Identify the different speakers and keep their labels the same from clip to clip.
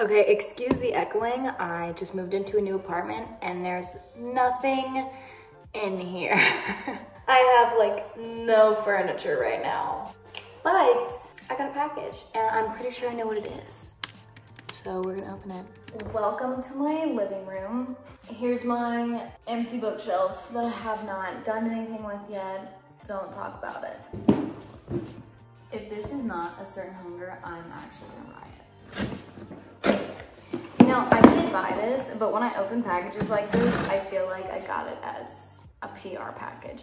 Speaker 1: Okay, excuse the echoing. I just moved into a new apartment and there's nothing in here. I have like no furniture right now, but I got a package and I'm pretty sure I know what it is. So we're gonna open it. Welcome to my living room. Here's my empty bookshelf that I have not done anything with yet. Don't talk about it. If this is not a certain hunger, I'm actually gonna riot. You know, I didn't buy this, but when I open packages like this, I feel like I got it as a PR package.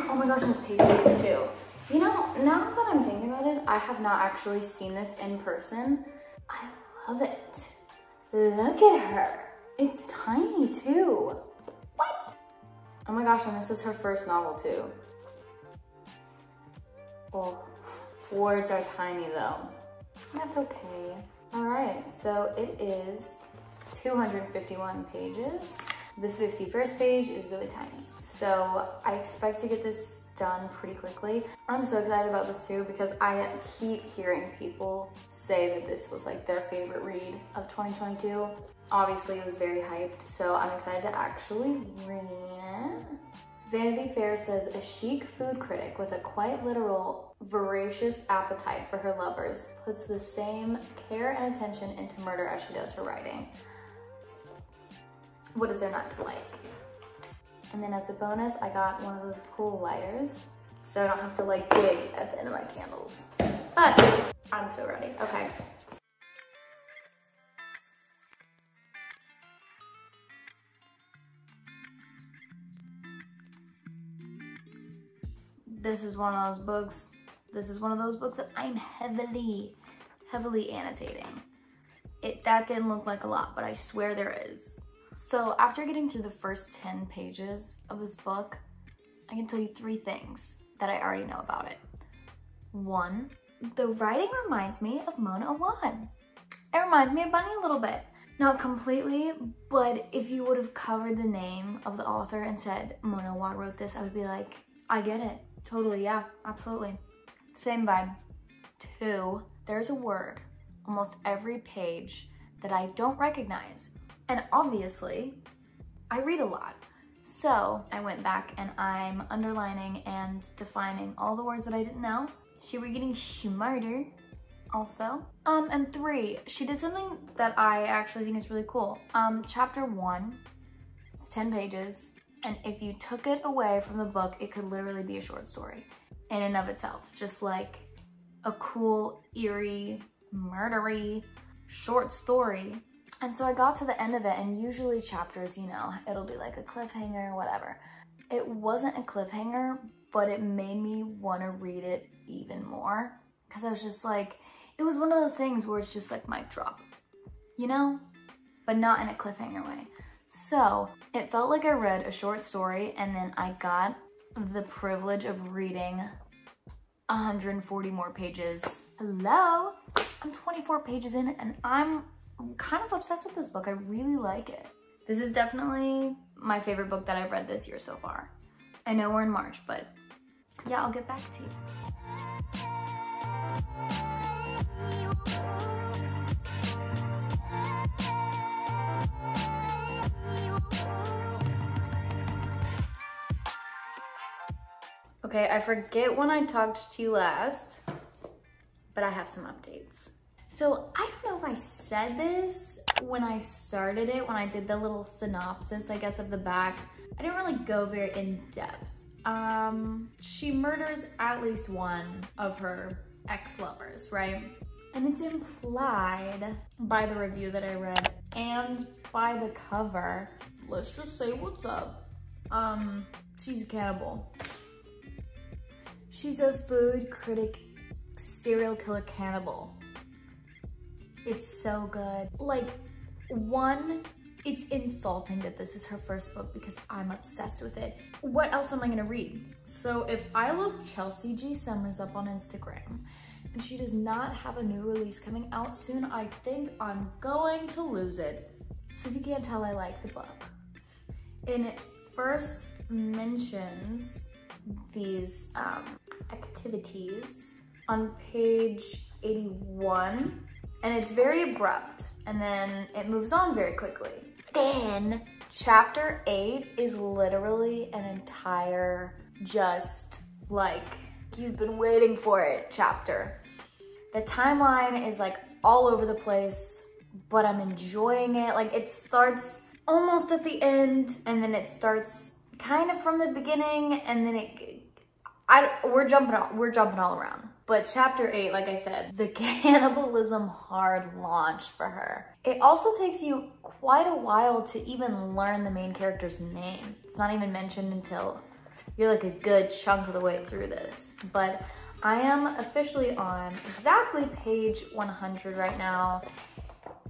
Speaker 1: Oh my gosh, there's paper too. You know, now that I'm thinking about it, I have not actually seen this in person. I love it. Look at her. It's tiny too. What? Oh my gosh, and this is her first novel too. Well, words are tiny though. That's okay. All right, so it is 251 pages. The 51st page is really tiny. So I expect to get this done pretty quickly. I'm so excited about this too because I keep hearing people say that this was like their favorite read of 2022. Obviously it was very hyped, so I'm excited to actually read it. Vanity Fair says a chic food critic with a quite literal, voracious appetite for her lovers puts the same care and attention into murder as she does her writing. What is there not to like? And then as a bonus, I got one of those cool lighters, so I don't have to like dig at the end of my candles. But I'm so ready. Okay. This is one of those books. This is one of those books that I'm heavily annotating. That didn't look like a lot, but I swear there is. So after getting through the first 10 pages of this book, I can tell you 3 things that I already know about it. 1, the writing reminds me of Mona Awad. It reminds me of Bunny a little bit. Not completely, but if you would have covered the name of the author and said Mona Awad wrote this, I would be like, I get it. Totally, yeah, absolutely. Same vibe. 2, there's a word almost every page that I don't recognize. And obviously, I read a lot. So I went back and I'm underlining and defining all the words that I didn't know. She was getting smarter also. And 3, she did something that I actually think is really cool. Chapter 1, it's 10 pages. And if you took it away from the book, it could literally be a short story in and of itself. Just like a cool, eerie, murdery short story. And so I got to the end of it, and usually chapters, you know, it'll be like a cliffhanger or whatever. It wasn't a cliffhanger, but it made me want to read it even more. Because I was just like, it was one of those things where it's just like mic drop, you know? But not in a cliffhanger way. So it felt like I read a short story, and then I got the privilege of reading 140 more pages. Hello? I'm 24 pages in, and I'm kind of obsessed with this book. I really like it. This is definitely my favorite book that I've read this year so far. I know we're in March, but yeah, I'll get back to you. Okay, I forget when I talked to you last, but I have some updates. So I don't know if I said this when I started it, when I did the little synopsis, I guess, of the back. I didn't really go very in depth. She murders at least one of her ex-lovers, right? And it's implied by the review that I read and by the cover. Let's just say what's up. She's a cannibal. She's a food critic, serial killer cannibal. It's so good. Like, 1, it's insulting that this is her first book because I'm obsessed with it. What else am I gonna read? So if I look Chelsea G. Summers up on Instagram and she does not have a new release coming out soon, I think I'm going to lose it. So if you can't tell, I like the book. And it first mentions these activities on page 81, and it's very abrupt, and then it moves on very quickly. Then chapter 8 is literally an entire, just like, you've been waiting for it chapter. The timeline is like all over the place, but I'm enjoying it. Like, it starts almost at the end, and then it starts kind of from the beginning, and then we're jumping all around. But chapter 8, like I said, the cannibalism hard launch for her. It also takes you quite a while to even learn the main character's name. It's not even mentioned until you're like a good chunk of the way through this. But I am officially on exactly page 100 right now.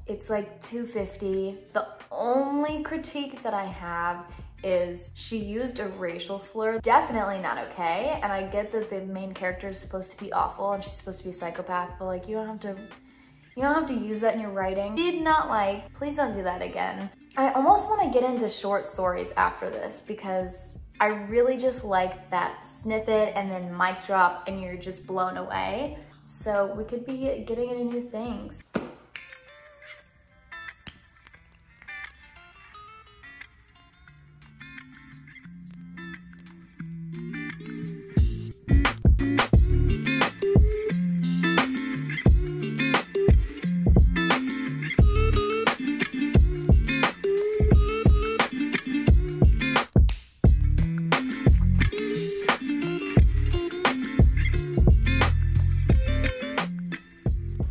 Speaker 1: It's like 250. The only critique that I have is she used a racial slur. Definitely not okay. And I get that the main character is supposed to be awful and she's supposed to be a psychopath, but like, you don't have to use that in your writing. Did not like, please don't do that again. I almost want to get into short stories after this because I really just like that snippet and then mic drop and you're just blown away. So we could be getting into new things.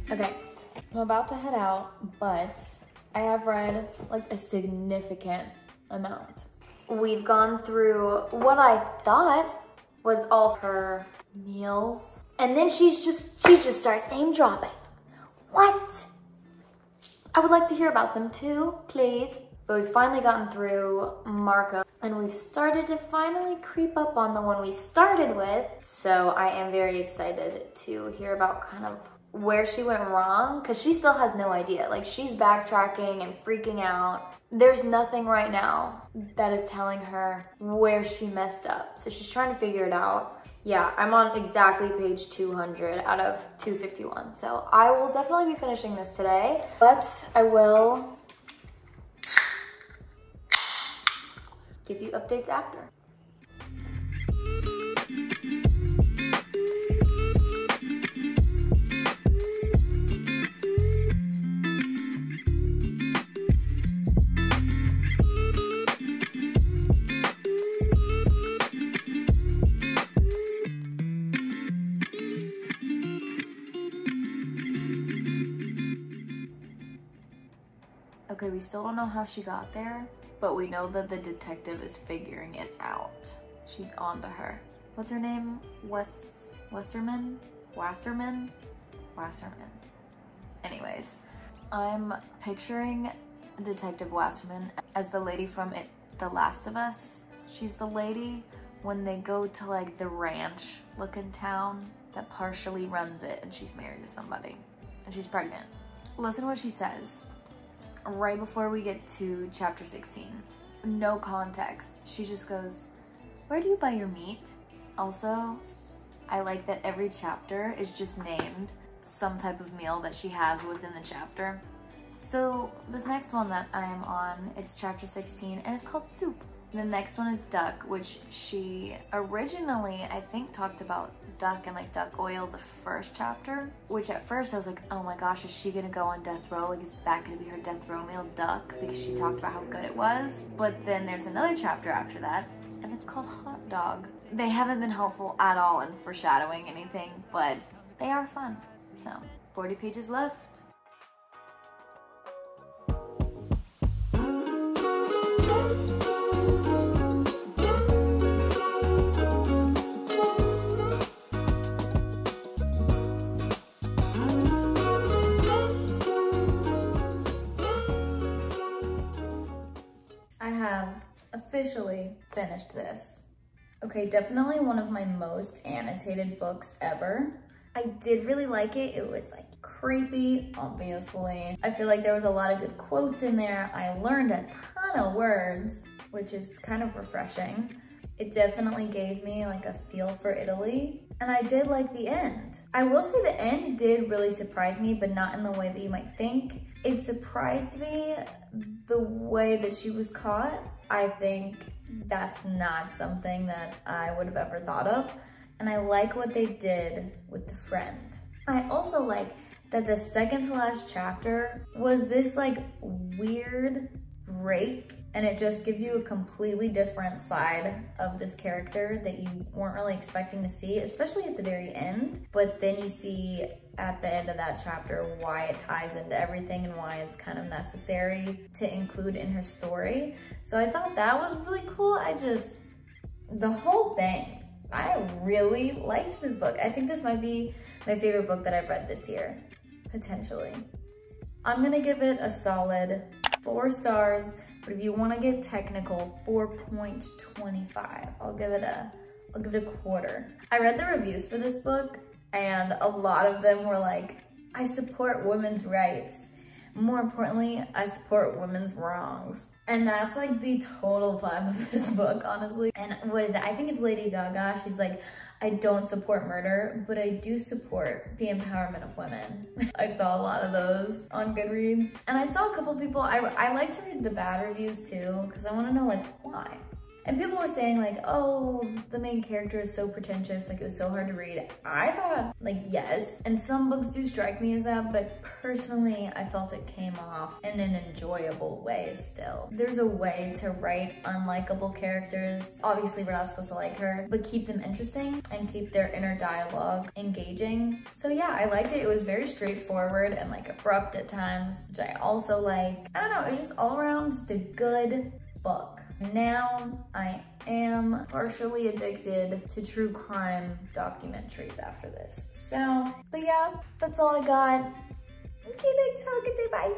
Speaker 1: Okay, I'm about to head out, but I have read like a significant amount. We've gone through what I thought was all her meals, and then she just starts name dropping. What? I would like to hear about them too, please. But we've finally gotten through Marco, and we've started to finally creep up on the one we started with. So I am very excited to hear about kind of where she went wrong, because she still has no idea. Like, she's backtracking and freaking out. There's nothing right now that is telling her where she messed up. So she's trying to figure it out. Yeah, I'm on exactly page 200 out of 251. So I will definitely be finishing this today, but I will give you updates after. Okay, we still don't know how she got there, but we know that the detective is figuring it out. She's onto her. What's her name? Wasserman? Anyways, I'm picturing Detective Wasserman as the lady from The Last of Us. She's the lady when they go to like the ranch looking town that partially runs it, and she's married to somebody and she's pregnant. Listen to what she says right before we get to chapter 16. No context. She just goes, "Where do you buy your meat?" Also, I like that every chapter is just named some type of meal that she has within the chapter. So this next one that I am on, it's chapter 16, and it's called Soup. The next one is duck, which she originally, I think, talked about duck and like duck oil the first chapter, which at first I was like, oh my gosh, is she gonna go on death row? Like, is that gonna be her death row meal, duck? Because she talked about how good it was. But then there's another chapter after that, and it's called hot dog. They haven't been helpful at all in foreshadowing anything, but they are fun. So 40 pages left. Officially finished this. Okay, definitely one of my most annotated books ever. I did really like it. It was like creepy, obviously. I feel like there was a lot of good quotes in there. I learned a ton of words, which is kind of refreshing. It definitely gave me like a feel for Italy, and I did like the end. I will say the end did really surprise me, but not in the way that you might think. It surprised me the way that she was caught. I think that's not something that I would have ever thought of, and I like what they did with the friend. I also like that the second to last chapter was this like weird break, and it just gives you a completely different side of this character that you weren't really expecting to see, especially at the very end. But then you see at the end of that chapter why it ties into everything and why it's kind of necessary to include in her story. So I thought that was really cool. The whole thing, I really liked this book. I think this might be my favorite book that I've read this year, potentially. I'm gonna give it a solid 4 stars, but if you wanna get technical, 4.25. I'll give it a quarter. I read the reviews for this book, and a lot of them were like, I support women's rights. More importantly, I support women's wrongs. And that's like the total vibe of this book, honestly. And what is it? I think it's Lady Gaga. She's like, I don't support murder, but I do support the empowerment of women. I saw a lot of those on Goodreads. And I saw a couple people, I like to read the bad reviews too, because I want to know like why. And people were saying like, oh, the main character is so pretentious, like it was so hard to read. I thought like, yes. And some books do strike me as that, but personally, I felt it came off in an enjoyable way still. There's a way to write unlikable characters. Obviously, we're not supposed to like her, but keep them interesting and keep their inner dialogue engaging. So yeah, I liked it. It was very straightforward and like abrupt at times, which I also like. I don't know, it was just all around just a good book. Now I am partially addicted to true crime documentaries after this. So, but yeah, that's all I got. Okay, thanks, have a good day, bye.